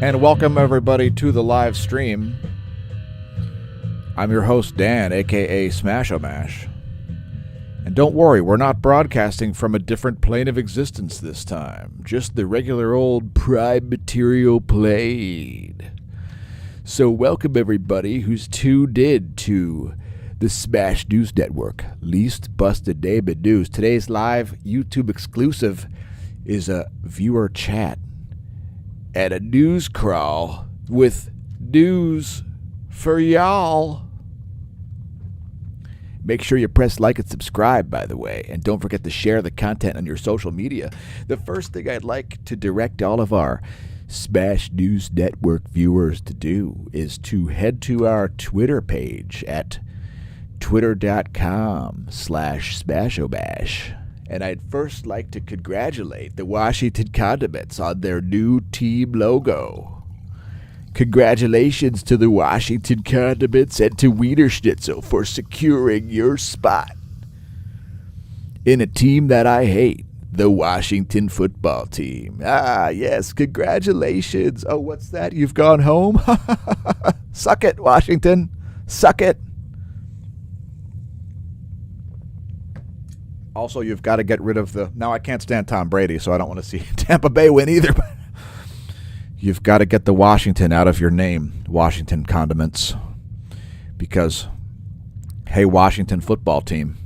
And welcome everybody to the live stream. I'm your host Dan, aka smAsho. And don't worry, we're not broadcasting from a different plane of existence this time. Just the regular old prime material played. So welcome everybody who's tuned in to the smAsh News Network, least busted name in news. Today's live YouTube exclusive is a viewer chat and a news crawl with news for y'all. Make sure you press like and subscribe, by the way, and don't forget to share the content on your social media. The first thing I'd like to direct all of our smAsh News Network viewers to do is to head to our Twitter page at twitter.com/smAsho. And I'd first like to congratulate the Washington Condiments on their new team logo. Congratulations to the Washington Condiments and to Wiener Schnitzel for securing your spot in a team that I hate, the Washington football team. Ah, yes, congratulations. Oh, what's that? You've gone home? Suck it, Washington. Suck it. Also, you've got to get rid of the... Now, I can't stand Tom Brady, so I don't want to see Tampa Bay win either. But you've got to get the Washington out of your name, Washington Condiments. Because, hey, Washington football team,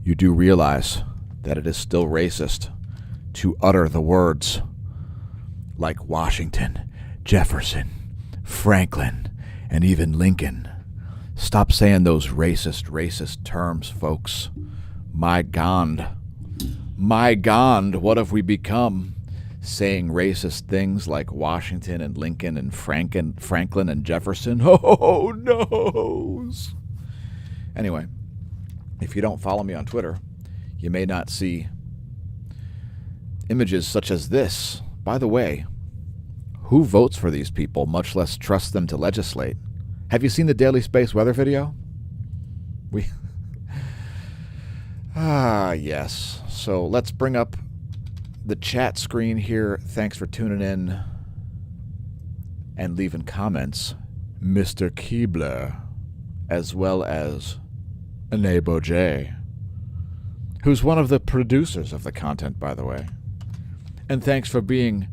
you do realize that it is still racist to utter the words like Washington, Jefferson, Franklin, and even Lincoln. Stop saying those racist terms, folks. My God, what have we become? Saying racist things like Washington and Lincoln and Franklin and Jefferson. Oh, noes. Anyway, if you don't follow me on Twitter, you may not see images such as this. By the way, who votes for these people, much less trust them to legislate? Have you seen the Daily Space weather video? Yes. So let's bring up the chat screen here. Thanks for tuning in and leaving comments. Mr. Keebler, as well as Nebo J, who's one of the producers of the content, by the way. And thanks for being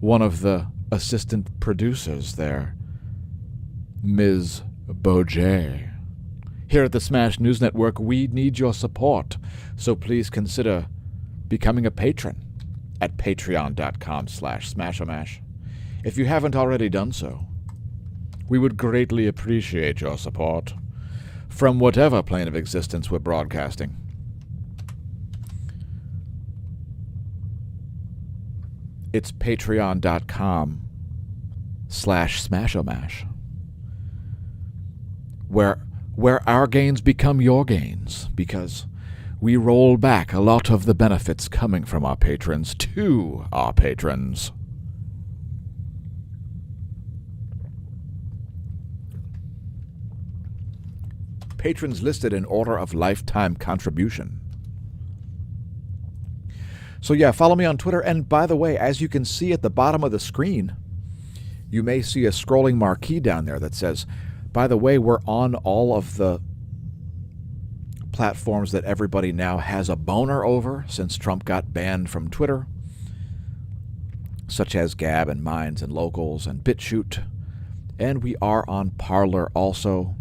one of the assistant producers there, Ms. Bojay. Here at the smAsh News Network, we need your support, so please consider becoming a patron at patreon.com/smAsho. If you haven't already done so, we would greatly appreciate your support from whatever plane of existence we're broadcasting. It's patreon.com/smAsho, where our gains become your gains, because we roll back a lot of the benefits coming from our patrons to our patrons. Patrons listed in order of lifetime contribution. So yeah, follow me on Twitter. And by the way, as you can see at the bottom of the screen, you may see a scrolling marquee down there that says, by the way, we're on all of the platforms that everybody now has a boner over since Trump got banned from Twitter, such as Gab and Minds and Locals and BitChute. And we are on Parler also.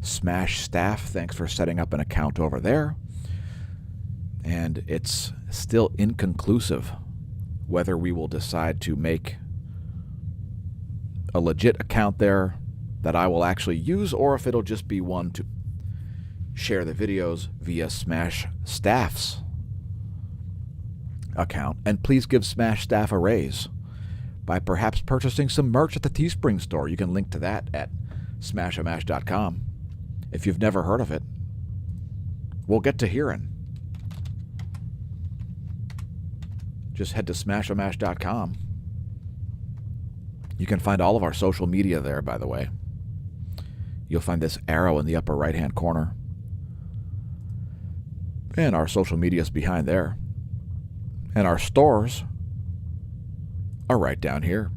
smAsh staff, thanks for setting up an account over there. And it's still inconclusive whether we will decide to make a legit account there that I will actually use, or if it'll just be one to share the videos via smAsh staff's account. And please give smAsh staff a raise by perhaps purchasing some merch at the Teespring store. You can link to that at smAshomash.com. If you've never heard of it, we'll get to hearing. Just head to smAshomash.com. You can find all of our social media there, by the way. You'll find this arrow in the upper right-hand corner. And our social media is behind there. And our stores are right down here.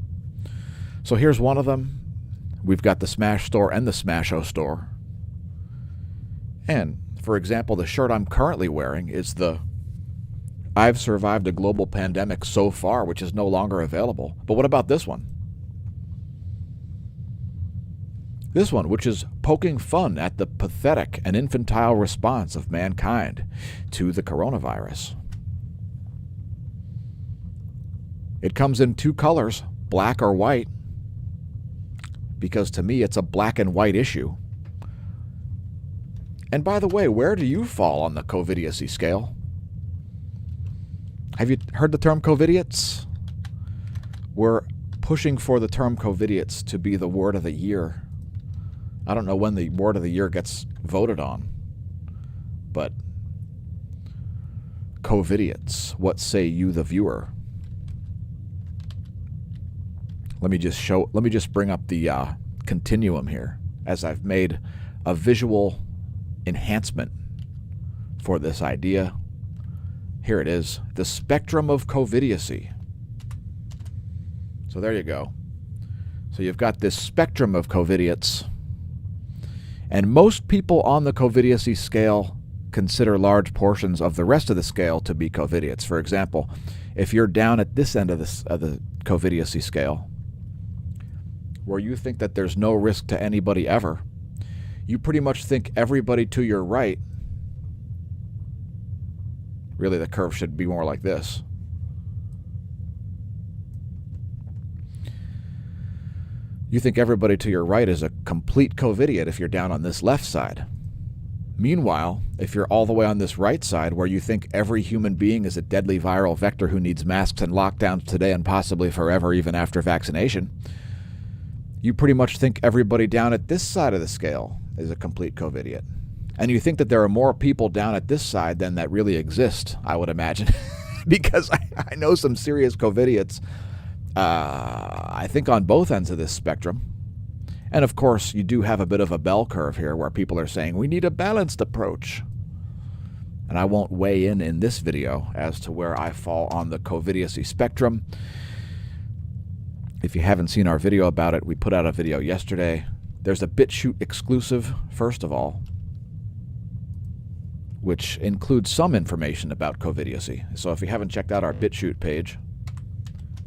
So here's one of them. We've got the smAsh store and the smAsho store. And, for example, the shirt I'm currently wearing is the I've survived a global pandemic so far, which is no longer available. But what about this one? This one, which is poking fun at the pathetic and infantile response of mankind to the coronavirus. It comes in two colors, black or white, because to me it's a black and white issue. And by the way, where do you fall on the COVIDiocy scale? Have you heard the term COVIDiots? We're pushing for the term COVIDiots to be the word of the year. I don't know when the word of the year gets voted on, but COVIDiots, what say you, the viewer? Let me just bring up the continuum here, as I've made a visual enhancement for this idea. Here it is, the spectrum of COVIDiocy. So there you go. So you've got this spectrum of COVIDiots, and most people on the COVIDiocy scale consider large portions of the rest of the scale to be COVIDiots. For example, if you're down at this end of the COVIDiocy scale, where you think that there's no risk to anybody ever, you pretty much think everybody to your right, really the curve should be more like this. You think everybody to your right is a complete COVIDiot if you're down on this left side. Meanwhile, if you're all the way on this right side, where you think every human being is a deadly viral vector who needs masks and lockdowns today and possibly forever even after vaccination, you pretty much think everybody down at this side of the scale is a complete COVIDiot. And you think that there are more people down at this side than that really exist, I would imagine. Because I know some serious COVIDiots, I think on both ends of this spectrum. And of course, you do have a bit of a bell curve here where people are saying we need a balanced approach. And I won't weigh in this video as to where I fall on the COVIDiocy spectrum. If you haven't seen our video about it, we put out a video yesterday. There's a BitChute exclusive, first of all, which includes some information about COVIDiocy. So if you haven't checked out our BitChute page,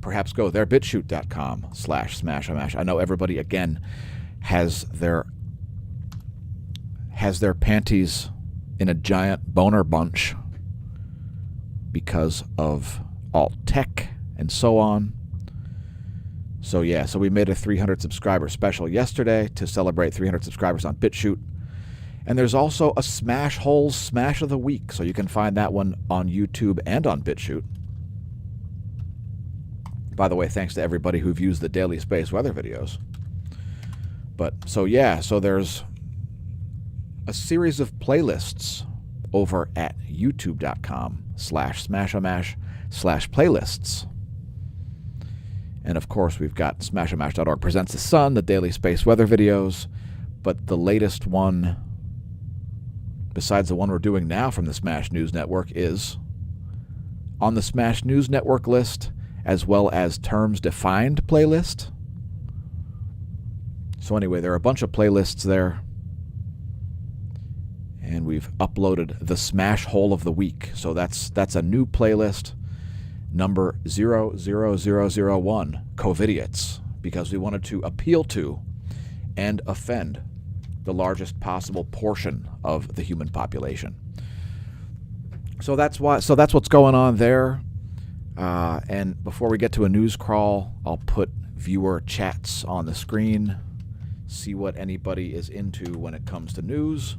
perhaps go there, bitchute.com/smAsho. I know everybody, again, has their panties in a giant boner bunch because of alt tech and so on. So yeah, so we made a 300 subscriber special yesterday to celebrate 300 subscribers on BitChute. And there's also a Smash Holes Smash of the Week, so you can find that one on YouTube and on BitChute. By the way, thanks to everybody who views the daily space weather videos. But so yeah, so there's a series of playlists over at youtube.com/smAshomash/playlists. And of course, we've got smAshomash.org presents the sun, the daily space weather videos. But the latest one, besides the one we're doing now from the Smash News Network, is on the Smash News Network list, as well as Terms Defined playlist. So anyway, there are a bunch of playlists there. And we've uploaded the Smash Hole of the Week. So that's a new playlist, number 00001, COVIDiots, because we wanted to appeal to and offend the largest possible portion of the human population. So that's what's going on there. And before we get to a news crawl, I'll put viewer chats on the screen, see what anybody is into when it comes to news.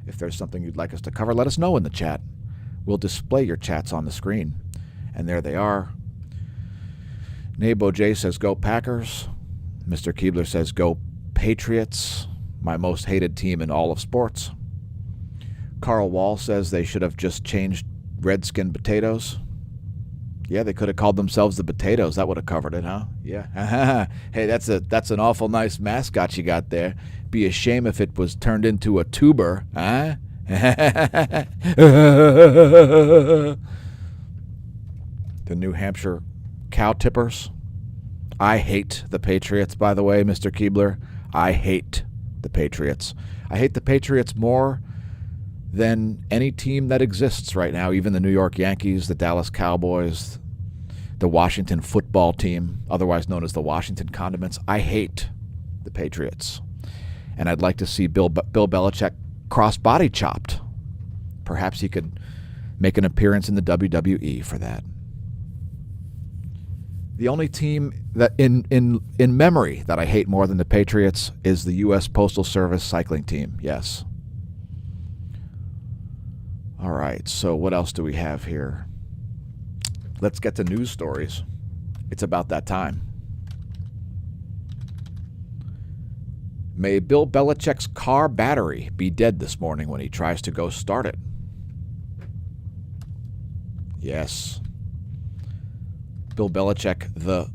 If there's something you'd like us to cover, let us know in the chat. We'll display your chats on the screen. And there they are. Nabo J says, go Packers. Mr. Keebler says, go Patriots, my most hated team in all of sports. Carl Wall says they should have just changed Redskin potatoes. Yeah, they could have called themselves the Potatoes. That would have covered it, huh? Yeah. Hey, that's an awful nice mascot you got there. Be a shame if it was turned into a tuber, huh? The New Hampshire cow tippers. I hate the Patriots, by the way, Mr. Keebler. I hate the Patriots. I hate the Patriots more than any team that exists right now, even the New York Yankees, the Dallas Cowboys, the Washington football team, otherwise known as the Washington Condiments. I hate the Patriots. And I'd like to see Bill Belichick cross-body chopped. Perhaps he could make an appearance in the WWE for that. The only team that in memory that I hate more than the Patriots is the U.S. Postal Service cycling team. Yes. All right, so what else do we have here? Let's get to news stories. It's about that time. May Bill Belichick's car battery be dead this morning when he tries to go start it. Yes. Bill Belichick, the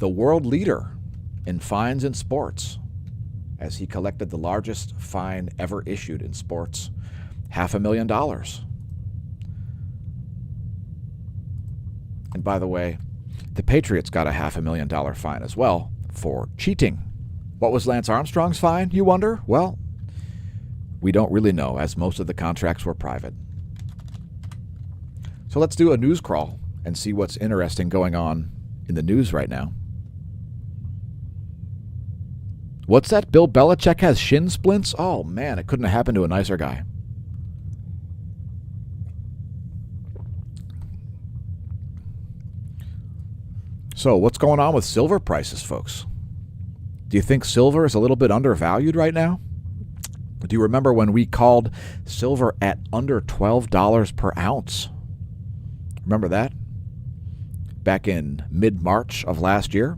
world leader in fines in sports, as he collected the largest fine ever issued in sports, $500,000. And by the way, the Patriots got a $500,000 fine as well for cheating. What was Lance Armstrong's fine, you wonder? Well, we don't really know, as most of the contracts were private. So let's do a news crawl and see what's interesting going on in the news right now. What's that? Bill Belichick has shin splints? Oh, man, it couldn't have happened to a nicer guy. So what's going on with silver prices, folks? Do you think silver is a little bit undervalued right now? Do you remember when we called silver at under $12 per ounce? Remember that? Back in mid-March of last year?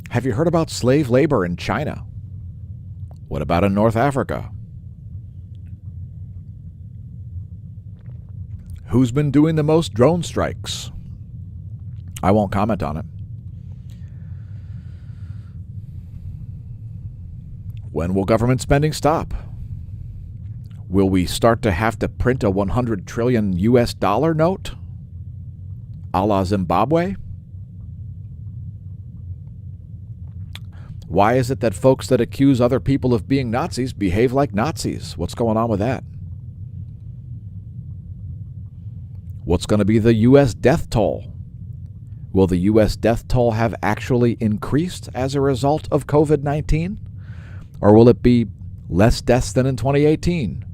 Have you heard about slave labor in China? What about in North Africa? Who's been doing the most drone strikes? I won't comment on it. When will government spending stop? Will we start to have to print a 100 trillion US dollar note? A la Zimbabwe? Why is it that folks that accuse other people of being Nazis behave like Nazis? What's going on with that? What's going to be the U.S. death toll? Will the U.S. death toll have actually increased as a result of COVID-19? Or will it be less deaths than in 2018?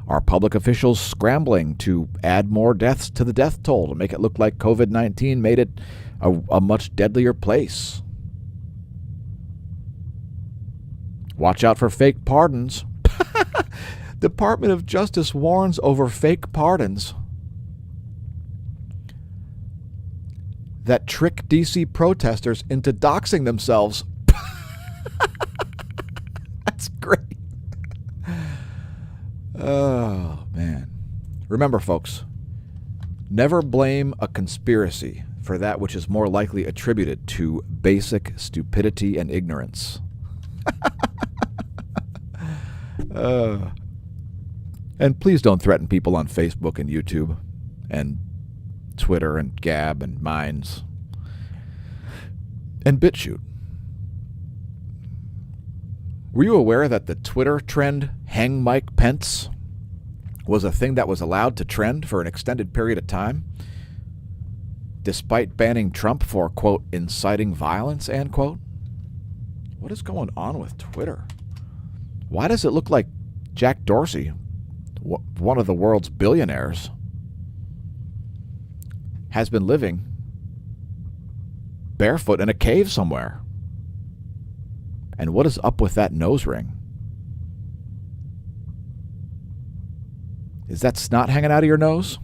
Are public officials scrambling to add more deaths to the death toll to make it look like COVID-19 made it a much deadlier place? Watch out for fake pardons. Department of Justice warns over fake pardons that trick D.C. protesters into doxing themselves. That's great. Oh, man. Remember, folks, never blame a conspiracy for that which is more likely attributed to basic stupidity and ignorance. And please don't threaten people on Facebook and YouTube and Twitter and Gab and Minds and BitChute. Were you aware that the Twitter trend Hang Mike Pence was a thing that was allowed to trend for an extended period of time, despite banning Trump for, quote, inciting violence, end quote? What is going on with Twitter? Why does it look like Jack Dorsey, one of the world's billionaires, has been living barefoot in a cave somewhere? And what is up with that nose ring? Is that snot hanging out of your nose?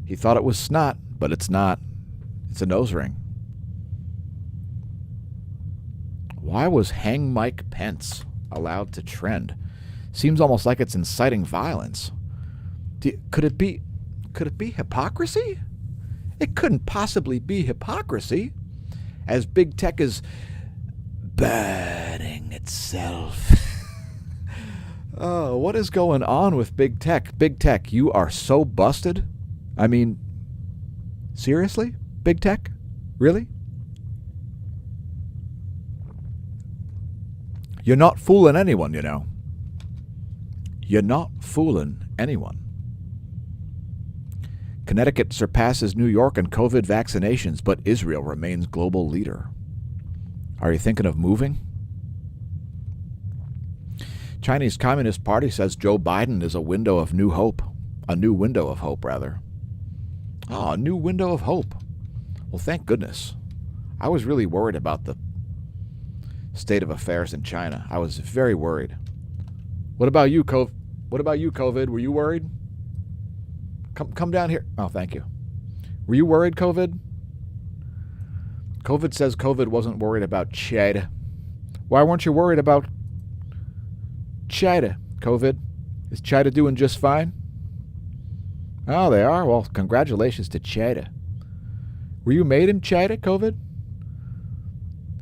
He thought it was snot, but it's not. It's a nose ring. Why was Hang Mike Pence allowed to trend? Seems almost like it's inciting violence. Could it be hypocrisy? It couldn't possibly be hypocrisy, as big tech is burning itself. Oh, what is going on with big tech? Big tech, you are so busted. I mean, Seriously? Big tech? Really? You're not fooling anyone, you know. You're not fooling anyone. Connecticut surpasses New York in COVID vaccinations, but Israel remains global leader. Are you thinking of moving? Chinese Communist Party says Joe Biden is a window of new hope. A new window of hope, rather. Oh, a new window of hope. Well, thank goodness. I was really worried about the state of affairs in China. I was very worried. What about you, COVID? Were you worried? Come down here. Oh, thank you. Were you worried, COVID? COVID says COVID wasn't worried about China. Why weren't you worried about China, COVID? Is China doing just fine? Oh, they are? Well, congratulations to China. Were you made in China, COVID?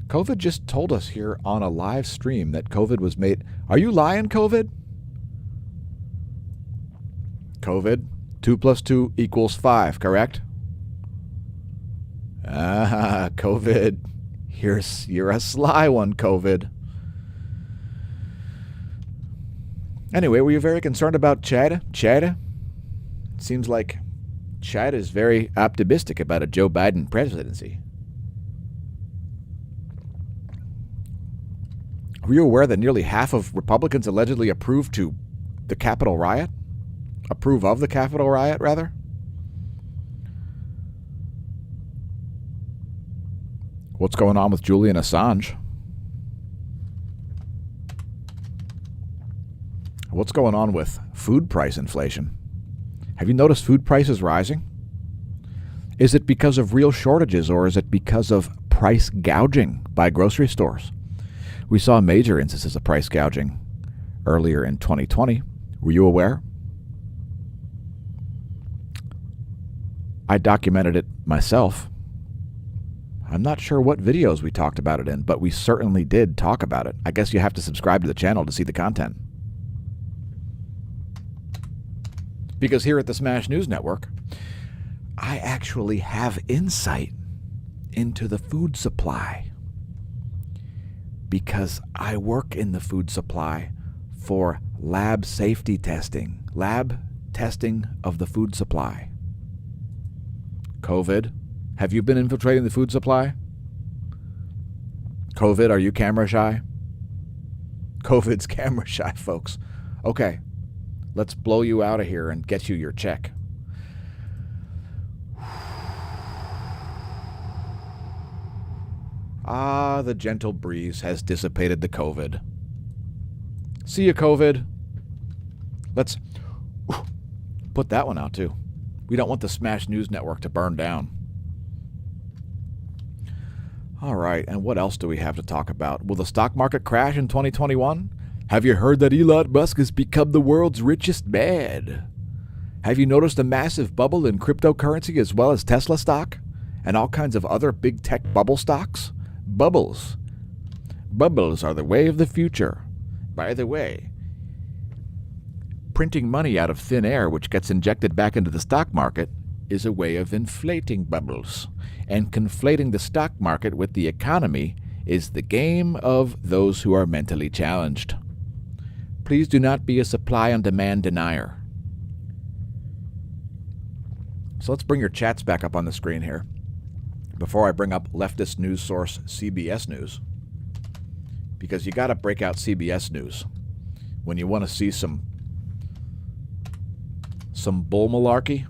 COVID just told us here on a live stream that COVID was made. Are you lying, COVID? COVID, 2 + 2 = 5, correct? Ah, COVID. You're a sly one, COVID. Anyway, were you very concerned about China? China? It seems like China is very optimistic about a Joe Biden presidency. Were you aware that nearly half of Republicans allegedly approve of the Capitol riot, rather? What's going on with Julian Assange? What's going on with food price inflation? Have you noticed food prices rising? Is it because of real shortages, or is it because of price gouging by grocery stores? We saw major instances of price gouging earlier in 2020. Were you aware? I documented it myself. I'm not sure what videos we talked about it in, but we certainly did talk about it. I guess you have to subscribe to the channel to see the content. Because here at the smAsh News Network, I actually have insight into the food supply. Because I work in the food supply for lab safety testing. Lab testing of the food supply. COVID, have you been infiltrating the food supply? COVID, are you camera shy? COVID's camera shy, folks. Okay, let's blow you out of here and get you your check. Ah, the gentle breeze has dissipated the COVID. See you, COVID. Let's put that one out, too. We don't want the smAsh News Network to burn down. All right, and what else do we have to talk about? Will the stock market crash in 2021? Have you heard that Elon Musk has become the world's richest man? Have you noticed a massive bubble in cryptocurrency as well as Tesla stock? And all kinds of other big tech bubble stocks? Bubbles. Bubbles are the way of the future. By the way, printing money out of thin air, which gets injected back into the stock market, is a way of inflating bubbles. And conflating the stock market with the economy is the game of those who are mentally challenged. Please do not be a supply and demand denier. So let's bring your chats back up on the screen here. Before I bring up leftist news source CBS News, because you got to break out CBS News when you want to see some bull malarkey.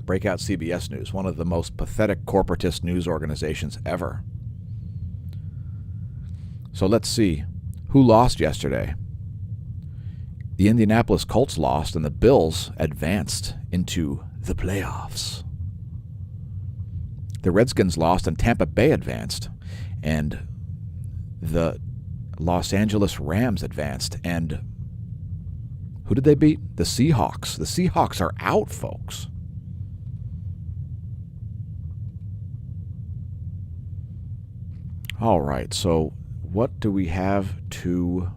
Break out CBS News, one of the most pathetic corporatist news organizations ever. So let's see who lost yesterday. The Indianapolis Colts lost, and the Bills advanced into the playoffs. The Redskins lost, and Tampa Bay advanced, and the Los Angeles Rams advanced, and who did they beat? The Seahawks. The Seahawks are out, folks. All right, so what do we have to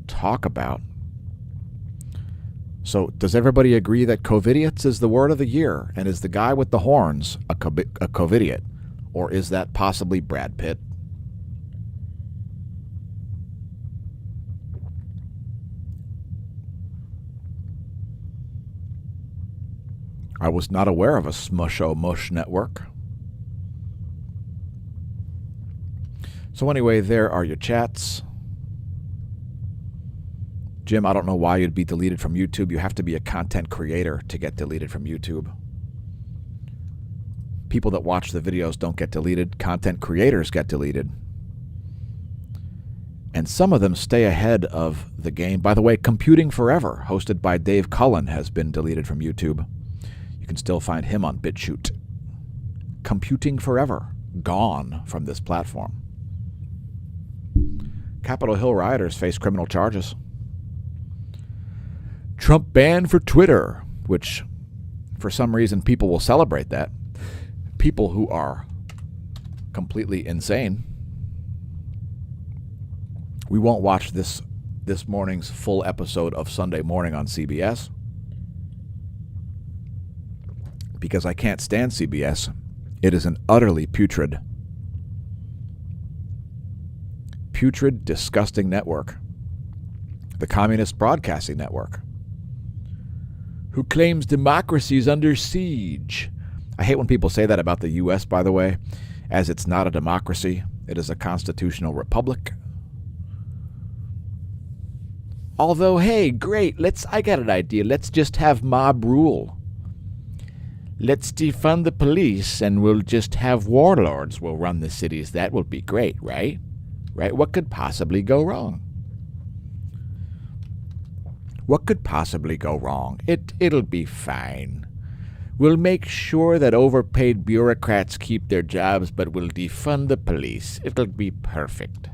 talk about? So does everybody agree that covidiots is the word of the year? And is the guy with the horns a covidiot? Or is that possibly Brad Pitt? I was not aware of a smAsho mush network. So anyway, there are your chats. Jim, I don't know why you'd be deleted from YouTube. You have to be a content creator to get deleted from YouTube. People that watch the videos don't get deleted. Content creators get deleted. And some of them stay ahead of the game. By the way, Computing Forever, hosted by Dave Cullen, has been deleted from YouTube. You can still find him on BitChute. Computing Forever, gone from this platform. Capitol Hill rioters face criminal charges. Trump banned for Twitter, which for some reason people will celebrate that. People who are completely insane. We won't watch this morning's full episode of Sunday Morning on CBS because I can't stand CBS. It is an utterly putrid, disgusting network. The Communist Broadcasting Network, who claims democracy is under siege. I hate when people say that about the U.S., by the way, as it's not a democracy. It is a constitutional republic. Although, hey, great, I got an idea. Let's just have mob rule. Let's defund the police and we'll just have warlords will run the cities. That will be great, right? Right? What could possibly go wrong? What could possibly go wrong? It'll be fine. We'll make sure that overpaid bureaucrats keep their jobs, but we'll defund the police. It'll be perfect.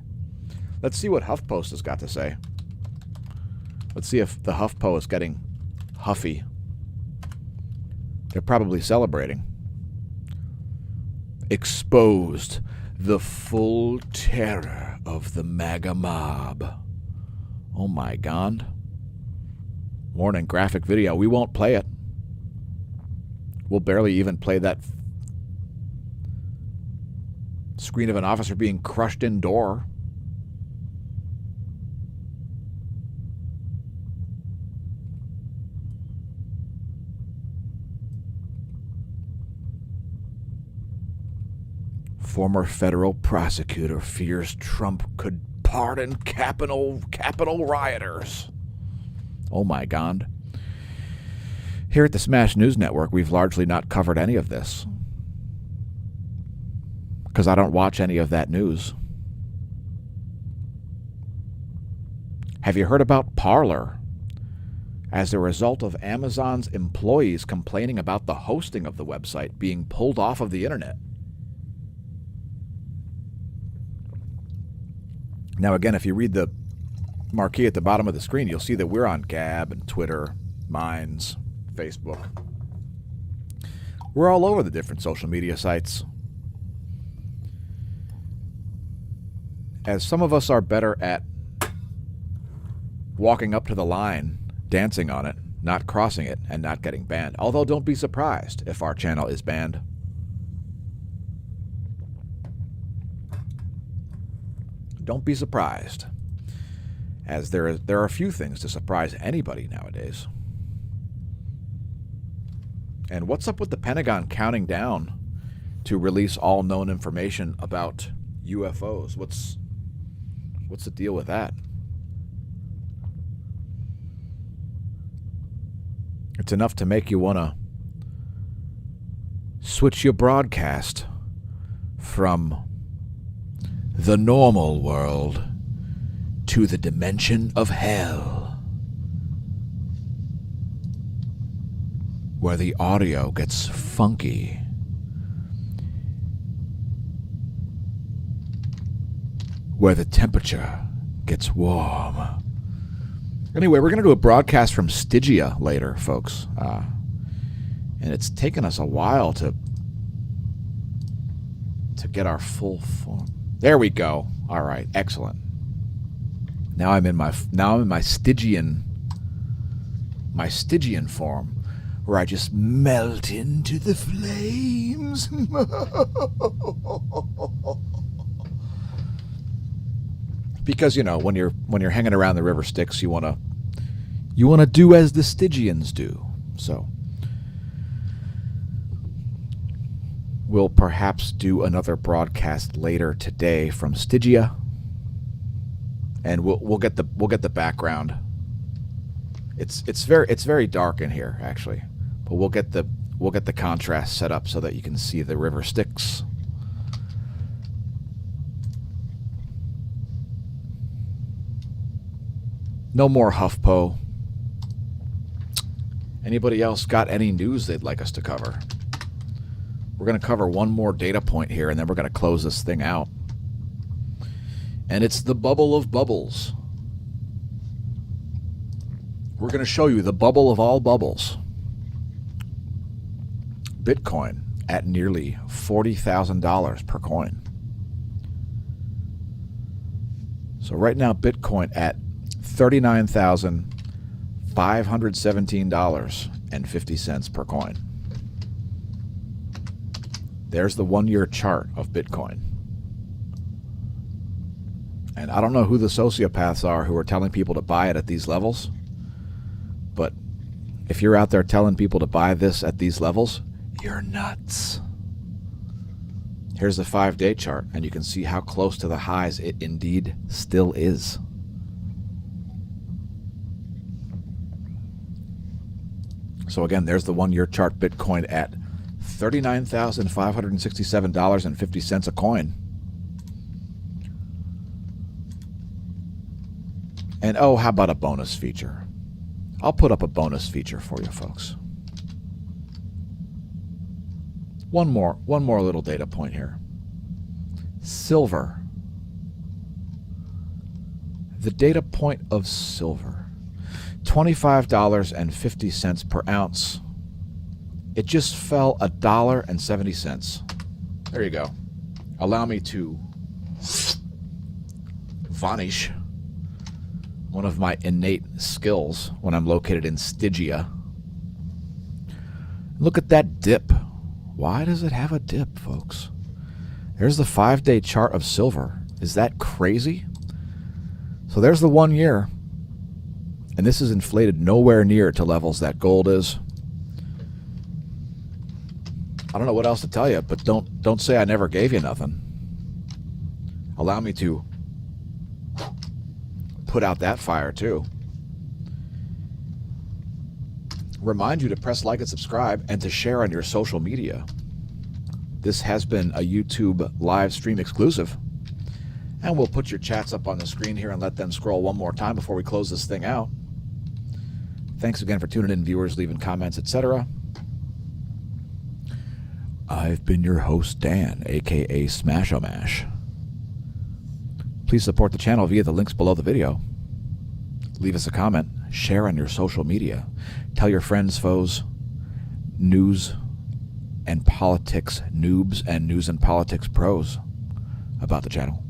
Let's see what HuffPost has got to say. Let's see if the HuffPo is getting huffy. They're probably celebrating. Exposed the full terror of the MAGA mob. Oh my God. Warning, graphic video. We won't play it. We'll barely even play that screen of an officer being crushed indoor. Former federal prosecutor fears Trump could pardon Capitol rioters. Oh my God. Here at the smAsh News Network, we've largely not covered any of this because I don't watch any of that news. Have you heard about Parler? As a result of Amazon's employees complaining about the hosting of the website being pulled off of the internet. Now, again, if you read the marquee at the bottom of the screen, you'll see that we're on Gab and Twitter, Minds, Facebook. We're all over the different social media sites. As some of us are better at walking up to the line, dancing on it, not crossing it, and not getting banned. Although don't be surprised if our channel is banned. Don't be surprised, as there are a few things to surprise anybody nowadays. And what's up with the Pentagon counting down to release all known information about UFOs? What's the deal with that? It's enough to make you want to switch your broadcast from the normal world to the dimension of hell, where the audio gets funky, where the temperature gets warm. Anyway, we're going to do a broadcast from Stygia later, folks. And it's taken us a while to get our full form. There we go. All right, excellent. Now I'm in my Stygian my Stygian form, where I just melt into the flames. Because, you know, when you're hanging around the river Styx, you wanna do as the Stygians do. So we'll perhaps do another broadcast later today from Stygia, and we'll get the background. It's very dark in here actually, but we'll get the contrast set up so that you can see the river Styx. No more HuffPo. Anybody else got any news they'd like us to cover? We're going to cover one more data point here, and then we're going to close this thing out. And it's the bubble of bubbles. We're going to show you the bubble of all bubbles. Bitcoin at nearly $40,000 per coin. So right now, Bitcoin at $39,517.50 per coin. There's the 1-year chart of Bitcoin. And I don't know who the sociopaths are who are telling people to buy it at these levels, but if you're out there telling people to buy this at these levels, you're nuts. Here's the 5-day chart, and you can see how close to the highs it indeed still is. So again, there's the 1-year chart, Bitcoin at $39,567.50 a coin. And oh, how about a bonus feature? I'll put up a bonus feature for you folks. One more little data point here. Silver. The data point of silver. $25.50 per ounce. It just fell $1.70. There you go. Allow me to vanish one of my innate skills when I'm located in Stygia. Look at that dip. Why does it have a dip, folks? There's the 5-day chart of silver. Is that crazy? So there's the 1 year. And this is inflated nowhere near to levels that gold is. I don't know what else to tell you, but don't say I never gave you nothing. Allow me to put out that fire too. Remind you to press like and subscribe and to share on your social media. This has been a YouTube live stream exclusive. And we'll put your chats up on the screen here and let them scroll one more time before we close this thing out. Thanks again for tuning in, viewers, leaving comments, etc. I've been your host, Dan, aka smAsho. Please support the channel via the links below the video. Leave us a comment, share on your social media, tell your friends, foes, news and politics noobs and news and politics pros about the channel.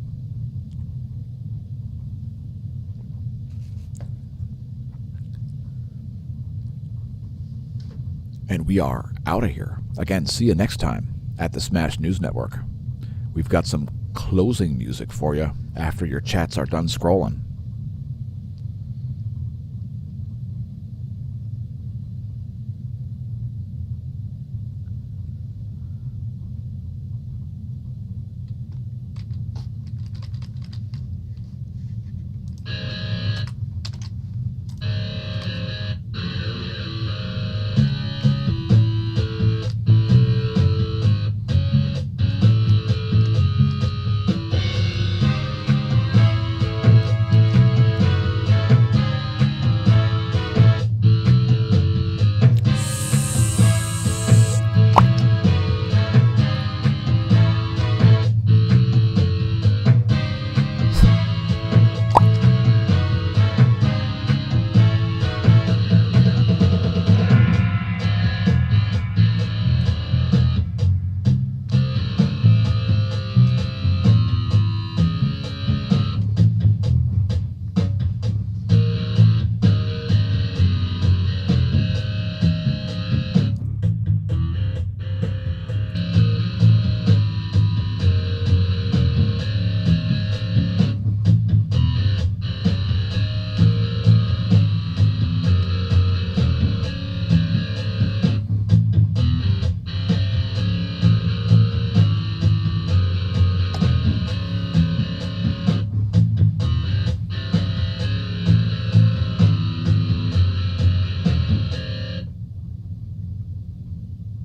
And we are out of here. Again, see you next time at the smAsh News Network. We've got some closing music for you after your chats are done scrolling.